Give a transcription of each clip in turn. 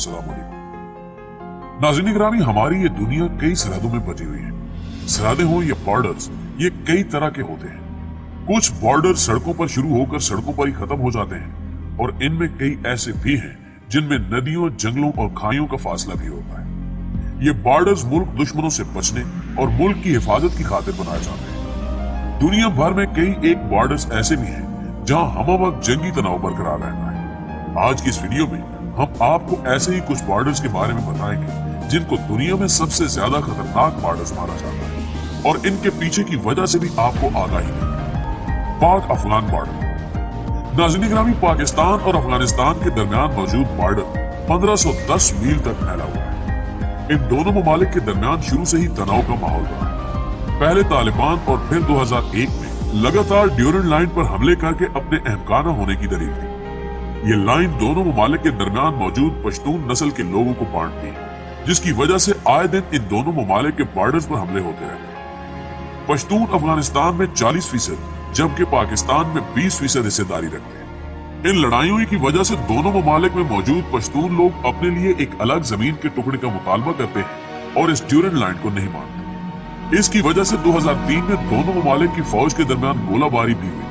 अस्सलाम वालेकुम। नाज़रीन गिरामी, हमारी ये दुनिया कई सरहदों में बटी हुई है। सरहदें हो या बॉर्डर्स, ये कई तरह के होते हैं। कुछ बॉर्डर सड़कों पर शुरू होकर सड़कों पर ही खत्म हो जाते हैं और इनमें कई ऐसे भी हैं जिनमें नदियों, जंगलों और खाइयों का फासला भी होता है। ये बॉर्डर्स मुल्क दुश्मनों से बचने और मुल्क की हिफाजत की खातिर बनाए जाते हैं। दुनिया भर में कई एक बॉर्डर्स ऐसे भी हैं जहां हमा वक्त जंगी तनाव बरकरार रहता है। आज की इस वीडियो में हम आपको ऐसे ही कुछ बॉर्डर्स के बारे में बताएंगे जिनको दुनिया में सबसे ज्यादा खतरनाक बॉर्डर्स माना जाता है और इनके पीछे की वजह से भी आपको आगाही देंगे। पाक अफगान बॉर्डर। नाज़रीन गिरामी, पाकिस्तान और अफगानिस्तान के दरमियान मौजूद बॉर्डर 1510 मील तक फैला हुआ है। इन दोनों ममालिक के दरमियान शुरू से ही तनाव का माहौल रहा है। पहले तालिबान और फिर 2001 में लगातार ड्यूरन लाइन पर हमले करके अपने अहमकाना होने की दलील थी। ये लाइन दोनों ममालिक के दरमियान मौजूद पश्तून नस्ल के लोगों को बांटती है, जिसकी वजह से आए दिन इन दोनों ममालिक के बॉर्डर्स पर हमले होते रहते हैं। पश्तून अफगानिस्तान में 40%, जबकि पाकिस्तान में 20% हिस्सेदारी रखते हैं। इन लड़ाइयों की वजह से दोनों ममालिक में मौजूद पश्तून लोग अपने लिए एक अलग जमीन के टुकड़े का मुतालबा करते हैं और इस ड्यूरन लाइन को नहीं मानते। इसकी वजह से 2003 में दोनों ममालिक की फौज के दरमियान गोलाबारी भी हुई,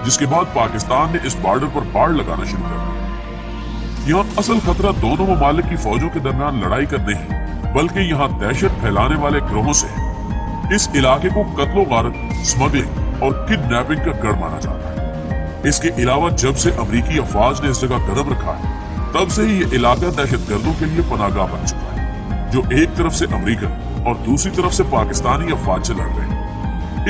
जिसके बाद पाकिस्तान ने इस बॉर्डर पर बाड़ लगाना शुरू कर दिया। यहाँ असल खतरा दोनों ममालिक की फौजों के दरमियान लड़ाई का नहीं, बल्कि यहाँ दहशत फैलाने वाले ग्रोहों से है। इस इलाके को कत्लो गारत, स्मगलिंग और किडनैपिंग का गढ़ माना जाता है। इसके अलावा जब से अमरीकी अफवाज ने इस जगह कदम रखा है, तब से ही ये इलाका दहशतगर्दों के लिए पनाहगाह बन चुका है, जो एक तरफ से अमरीकन और दूसरी तरफ से पाकिस्तानी अफवाज से लड़ रहे हैं।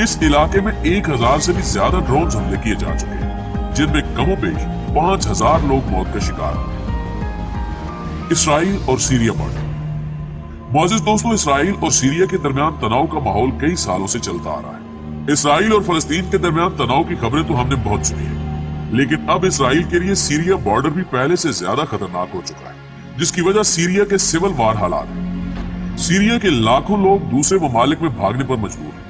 इस इलाके में 1000 से भी ज्यादा ड्रोन हमले किए जा चुके हैं, जिनमें कमोबेश 5000 लोग मौत का शिकार हुए। इसराइल और सीरिया बॉर्डर। मोअज़्ज़िज़ दोस्तों, इसराइल और सीरिया के दरमियान तनाव का माहौल कई सालों से चलता आ रहा है। इसराइल और फलस्तीन के दरमियान तनाव की खबरें तो हमने बहुत सुनी है, लेकिन अब इसराइल के लिए सीरिया बॉर्डर भी पहले से ज्यादा खतरनाक हो चुका है, जिसकी वजह सीरिया के सिविल वार हालात है। सीरिया के लाखों लोग दूसरे ममालिक में भागने पर मजबूर हैं।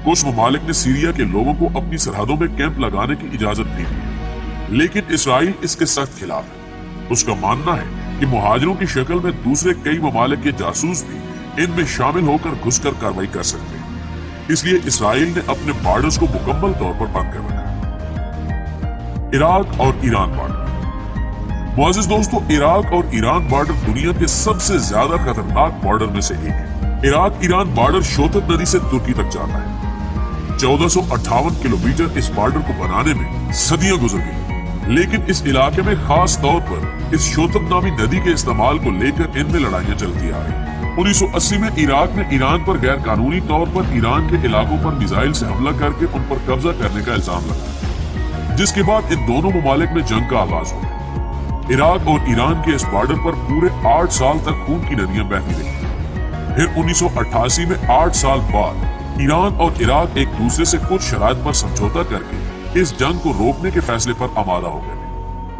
कुछ ममालिक ने सीरिया के लोगों को अपनी सरहदों में कैंप लगाने की इजाजत भी दी है, लेकिन इसराइल इसके सख्त खिलाफ है। उसका मानना है कि मुहाजिरों की शक्ल में दूसरे कई ममालिक के जासूस भी इनमें शामिल होकर घुसकर कार्रवाई कर सकते हैं। इसलिए इसराइल ने अपने बॉर्डर्स को मुकम्मल तौर पर बंद कर रखा। इराक और ईरान बॉर्डर। मोअज़्ज़िज़ दोस्तों, इराक और ईरान बॉर्डर दुनिया के सबसे ज्यादा खतरनाक बॉर्डर में से एक है। इराक ईरान बॉर्डर शोतक नदी से तुर्की तक जाता है। 1458 किलोमीटर इस बॉर्डर को बनाने में सदियां गुजर गई, लेकिन इस इलाके में खास तौर पर इस शोतक नामी नदी के इस्तेमाल को लेकर इनमें लड़ाइयां चलती आ रही। 1980 में इराक ने ईरान पर गैर कानूनी तौर पर ईरान के इलाकों पर मिसाइल से हमला करके उन पर कब्जा करने का इल्जाम लगाया, जिसके बाद इन दोनों ममालिक में जंग का आगाज हो गया। इराक और ईरान के इस बॉर्डर पर पूरे 8 साल तक खून की नदियां बहती रही। फिर 1988 में 8 साल बाद ईरान और इराक एक दूसरे से कुछ शराइत पर समझौता करके इस जंग को रोकने के फैसले पर आमादा हो गए।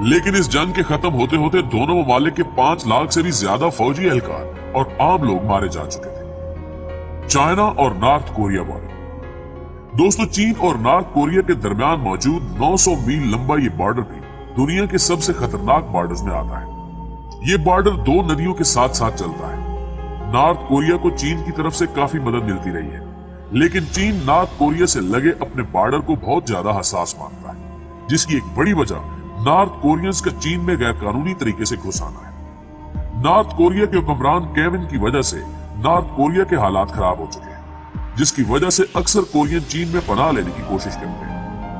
लेकिन इस जंग के खत्म होते होते दोनों ममालिक के 5 लाख से भी ज्यादा फौजी एहलकार और आम लोग मारे जा चुके थे। चाइना और नॉर्थ कोरिया बॉर्डर। दोस्तों, चीन और नॉर्थ कोरिया के दरमियान मौजूद 900 मील लंबा ये बॉर्डर भी दुनिया के सबसे खतरनाक बॉर्डर्स में आता है। ये बॉर्डर 2 नदियों के साथ साथ चलता है। नॉर्थ कोरिया को चीन की तरफ से काफी मदद मिलती रही है, लेकिन चीन नॉर्थ कोरिया से लगे अपने बॉर्डर को बहुत ज्यादा हसास मानता है, जिसकी एक बड़ी वजह नॉर्थ कोरियंस का चीन में गैर कानूनी तरीके से घुस आना है। नॉर्थ कोरिया के हुक्मरान केविन की वजह से नॉर्थ कोरिया के हालात खराब हो चुके हैं, जिसकी वजह से अक्सर कोरियन चीन में पनाह लेने की कोशिश करते हैं।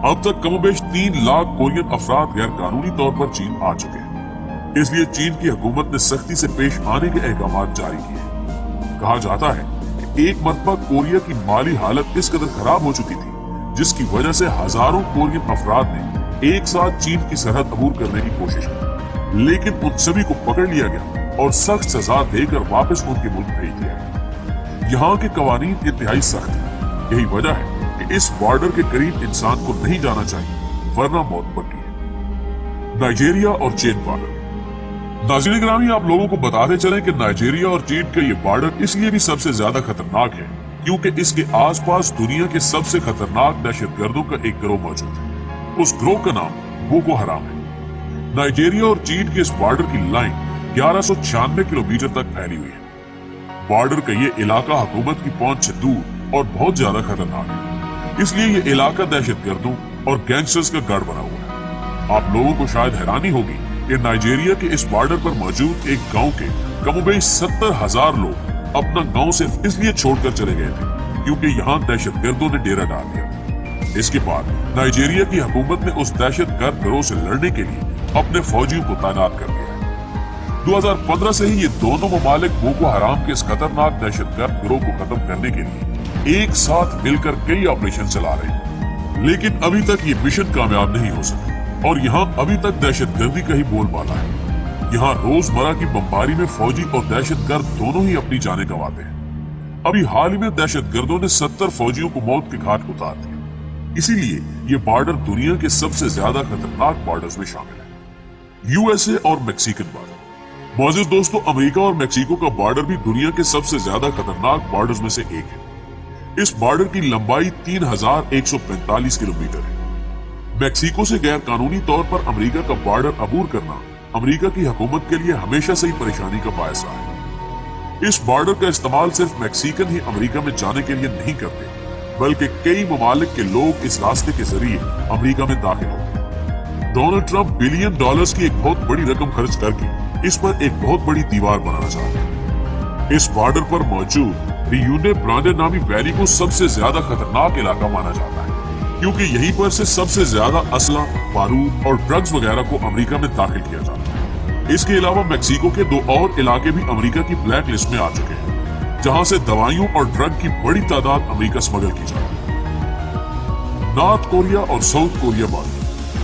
अब तक कमोबेश 3 लाख कोरियन अफराद गैर कानूनी तौर पर चीन आ चुके हैं। इसलिए चीन की हुकूमत ने सख्ती से पेश आने के अहकाम जारी किए। कहा जाता है कि एक मरतबा कोरिया की माली हालत इस कदर खराब हो चुकी थी, जिसकी वजह से हजारों कोरियन अफराद ने एक साथ चीन की सरहद अबूर करने की कोशिश की, लेकिन उन सभी को पकड़ लिया गया और सख्त सजा देकर वापस उनके मुल्क भेज दिया गया। यहाँ के कवानीन इंतहाई सख्त हैं। यही वजह है कि इस बॉर्डर के करीब इंसान को नहीं जाना चाहिए, वरना मौत पक्की है। नाइजीरिया और चीन बॉर्डर। नाज़रीन गिरामी, आप लोगों को बताते चलें कि नाइजीरिया और चीन का ये बॉर्डर इसलिए भी सबसे ज्यादा खतरनाक है क्योंकि इसके आसपास दुनिया के सबसे खतरनाक दहशतगर्दों का एक गिरोह मौजूद है। उस गिरोह का नाम बोको हराम है। नाइजीरिया और चीन के इस बॉर्डर की लाइन 1196 किलोमीटर तक फैली हुई है। बॉर्डर का ये इलाका हुकूमत की पहुंच से दूर और बहुत ज्यादा खतरनाक है, इसलिए ये इलाका दहशतगर्दों और गैंगस्टर्स का गढ़ बना हुआ है। आप लोगों को शायद हैरानी होगी कि नाइजीरिया के इस बॉर्डर पर मौजूद एक गांव के कमोबेश 70,000 लोग अपना गांव सिर्फ इसलिए छोड़कर चले गए थे क्योंकि यहाँ दहशतगर्दों ने डेरा डाल दिया। इसके बाद नाइजीरिया की हुकूमत ने उस दहशतगर्द गिरोह से लड़ने के लिए अपने फौजियों को तैनात कर दिया। 2015 से ही ये दोनों ममालिक बोको हराम के इस खतरनाक दहशतगर्द गिरोह को खत्म करने के लिए एक साथ मिलकर कई ऑपरेशन चला रहे हैं, लेकिन अभी तक ये मिशन कामयाब नहीं हो सका और यहाँ अभी तक दहशतगर्दी का ही बोलबाला है। यहाँ रोजमर्रा की बमबारी में फौजी और दहशतगर्द दोनों ही अपनी जानें गंवाते हैं। अभी हाल ही में दहशतगर्दों ने 70 फौजियों को मौत के घाट उतार दिया। इसीलिए ये बॉर्डर दुनिया के सबसे ज्यादा खतरनाक बॉर्डर्स में शामिल है। यूएसए और मैक्सिकन बॉर्डर। मौजूद दोस्तों, अमेरिका और मैक्सिको का बॉर्डर भी दुनिया के सबसे ज्यादा खतरनाक बॉर्डर्स में से एक है। इस बॉर्डर की लंबाई 3145 किलोमीटर है। मैक्सिको से गैर कानूनी तौर पर अमेरिका का बॉर्डर अबूर करना अमेरिका की हुकूमत के लिए हमेशा से ही परेशानी का बायस रहा है। इस बॉर्डर का इस्तेमाल सिर्फ मैक्सिकन ही अमेरिका में जाने के लिए नहीं करते, बल्कि कई ममालिक के लोग इस रास्ते के जरिए अमेरिका में दाखिल होते हैं। डोनाल्ड ट्रंप बिलियन डॉलर्स की एक बहुत बड़ी रकम खर्च करके इस पर एक बहुत बड़ी दीवार बनाना चाहते हैं। इस बॉर्डर पर मौजूद रियूने ब्रांडे नामी वैली को सबसे ज्यादा खतरनाक इलाका माना जाता है, क्योंकि यहीं पर से सबसे ज्यादा असला, बारूद और ड्रग्स वगैरह को अमेरिका में दाखिल किया जाता है। इसके अलावा मैक्सिको के 2 और इलाके भी अमेरिका की ब्लैक लिस्ट में आ चुके हैं, जहां से दवाइयों और ड्रग की बड़ी तादाद अमेरिका स्मगल की जाती है। नॉर्थ कोरिया और साउथ कोरिया बॉर्डर।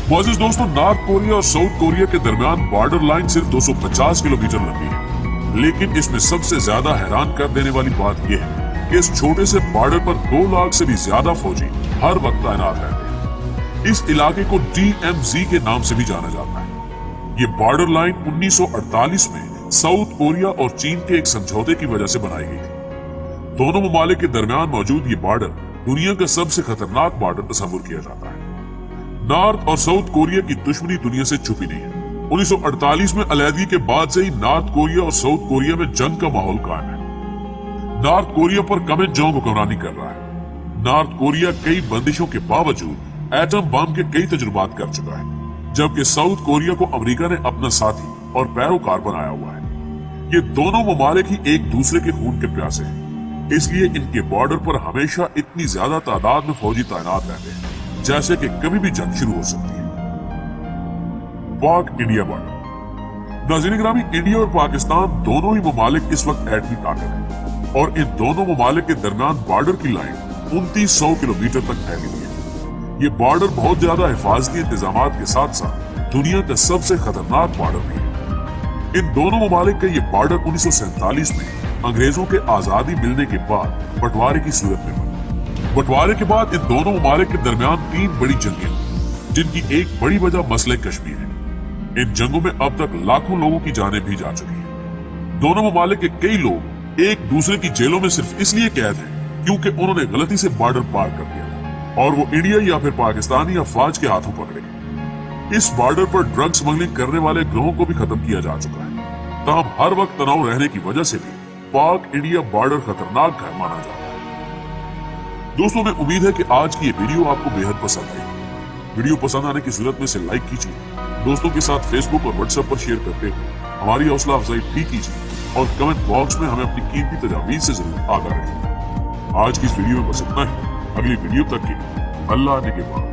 मौजूद दोस्तों, नॉर्थ कोरिया और साउथ कोरिया के दरमियान बॉर्डर लाइन सिर्फ 250 किलोमीटर लंबी है, लेकिन इसमें सबसे ज्यादा हैरान कर देने वाली बात यह है कि इस छोटे से बॉर्डर पर 2 लाख से भी ज्यादा फौजी हर वक्त तैनात रहते हैं। इस इलाके को DMZ के नाम से भी जाना जाता है। ये बॉर्डर लाइन 1948 में साउथ कोरिया और चीन के एक समझौते की वजह से बनाई गई थी। दोनों ममालिक के दरमियान मौजूद ये बॉर्डर दुनिया का सबसे खतरनाक बॉर्डर तस्वुर किया जाता है। नॉर्थ और साउथ कोरिया की दुश्मनी दुनिया से छुपी नहीं है। 1948 में अलहदगी के बाद से ही नॉर्थ कोरिया और साउथ कोरिया में जंग का माहौल कायम है। नॉर्थ कोरिया पर किम जोंग हुक्मरानी कर रहा है। नॉर्थ कोरिया कई बंदिशों के बावजूद एटम बम के कई तजुर्बात कर चुका है, जबकि साउथ कोरिया को अमेरिका ने अपना साथी और पैरोकार बनाया हुआ है। ये दोनों ममालिक ही एक दूसरे के खून के प्यासे हैं, इसलिए इनके बॉर्डर पर हमेशा इतनी ज्यादा तादाद में फौजी तैनात रहते हैं जैसे कि कभी भी जंग शुरू हो सकती है। पाक इंडिया बॉर्डर। नाज़रीन गिरामी, इंडिया और पाकिस्तान दोनों ही ममालिक इस वक्त एटमी ताकत है और इन दोनों ममालिक के दरमियान बॉर्डर की लाइन 2900 किलोमीटर तक फैली हुई है। ये बॉर्डर बहुत ज्यादा हिफाजती इंतजामात के साथ साथ दुनिया का सबसे खतरनाक बॉर्डर भी है। इन दोनों ममालिक का ये बॉर्डर 1947 में अंग्रेजों के आजादी मिलने के बाद बंटवारे की सूरत में बना। बंटवारे के बाद इन दोनों ममालिक के दरमियान 3 बड़ी जंगें हुई, जिनकी एक बड़ी वजह मसले कश्मीर है। इन जंगों में अब तक लाखों लोगों की जानें भी जा चुकी हैं। दोनों ममालिक के कई लोग एक दूसरे की जेलों में सिर्फ इसलिए कैद हैं क्योंकि उन्होंने गलती से बॉर्डर पार कर दिया था और वो इंडिया या फिर पाकिस्तानी अफवाज के हाथों पकड़े गए। इस बॉर्डर पर ड्रग स्मगलिंग करने वाले गिरोहों को भी खत्म किया जा चुका है। तमाम हर वक्त तनाव रहने की वजह से भी पाक इंडिया बॉर्डर खतरनाक घर माना जाता है। दोस्तों, मैं उम्मीद है कि आज की ये वीडियो आपको बेहद पसंद आई। वीडियो पसंद आने की सूरत में इसे लाइक कीजिए, दोस्तों के साथ फेसबुक और व्हाट्सएप पर शेयर करते हुए हमारी हौसला अफजाई भी कीजिए और कमेंट बॉक्स में हमें अपनी कीमती तजावीज़ से जरूर आगाह रखिए। आज की इस वीडियो में बस इतना ही। अगली वीडियो तक के लिए अल्लाह ने के बाद।